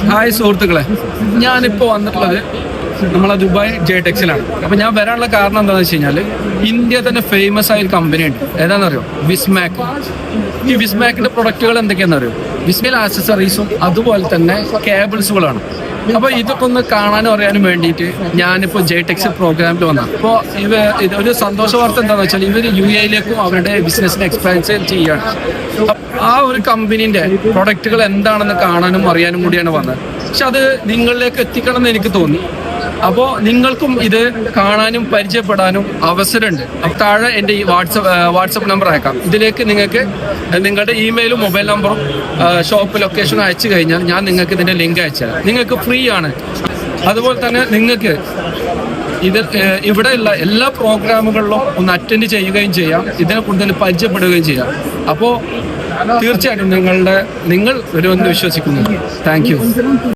Hi സുഹൃത്തുക്കളെ, ഞാനിപ്പോൾ വന്നിട്ടുള്ളത് നമ്മളെ ദുബായ് ജെടെക്സിലാണ്. അപ്പം ഞാൻ വരാനുള്ള കാരണം എന്താണെന്ന് വെച്ച് കഴിഞ്ഞാൽ ഇന്ത്യ തന്നെ ഫേമസ് ആയ ഒരു കമ്പനി ഉണ്ട്. ഏതാണെന്നറിയോ? വിസ്മാക്. ഈ വിസ്മാക്കിന്റെ പ്രൊഡക്റ്റുകൾ എന്തൊക്കെയാണെന്നറിയോ? വിസ്മയിൽ ആക്സസറീസും അതുപോലെ തന്നെ കേബിൾസുകളാണ്. അപ്പോൾ ഇതൊക്കെ ഒന്ന് കാണാനും അറിയാനും വേണ്ടിയിട്ട് ഞാനിപ്പോൾ ജെടെക്സ് പ്രോഗ്രാമിൽ വന്നതാണ്. അപ്പോൾ ഒരു സന്തോഷ വാർത്ത എന്താണെന്ന് വെച്ചാൽ ഇവർ UAE-യിലേക്കും അവരുടെ ബിസിനസ്സിനെ എക്സ്പാൻഡ് ചെയ്യുകയാണ്. ആ ഒരു കമ്പനീൻ്റെ പ്രൊഡക്റ്റുകൾ എന്താണെന്ന് കാണാനും അറിയാനും കൂടിയാണ് വന്നത്. പക്ഷെ അത് നിങ്ങളിലേക്ക് എത്തിക്കണം എന്ന് എനിക്ക് തോന്നി. അപ്പോൾ നിങ്ങൾക്കും ഇത് കാണാനും പരിചയപ്പെടാനും അവസരമുണ്ട്. താഴെ എൻ്റെ ഈ വാട്സപ്പ് നമ്പർ അയക്കാം. ഇതിലേക്ക് നിങ്ങൾക്ക് നിങ്ങളുടെ ഇമെയിലും മൊബൈൽ നമ്പറും ഷോപ്പ് ലൊക്കേഷനും അയച്ചു കഴിഞ്ഞാൽ ഞാൻ നിങ്ങൾക്ക് ഇതിൻ്റെ ലിങ്ക് അയച്ചുതരാം. നിങ്ങൾക്ക് ഫ്രീ ആണ്. അതുപോലെ തന്നെ നിങ്ങൾക്ക് ഇവിടെയുള്ള എല്ലാ പ്രോഗ്രാമുകളിലും ഒന്ന് അറ്റൻഡ് ചെയ്യുകയും ചെയ്യാം, ഇതിനെ കൂടുതൽ പരിചയപ്പെടുകയും ചെയ്യാം. അപ്പോൾ തീർച്ചയായിട്ടും നിങ്ങൾ വരുമെന്ന് വിശ്വസിക്കുന്നു. Thank you.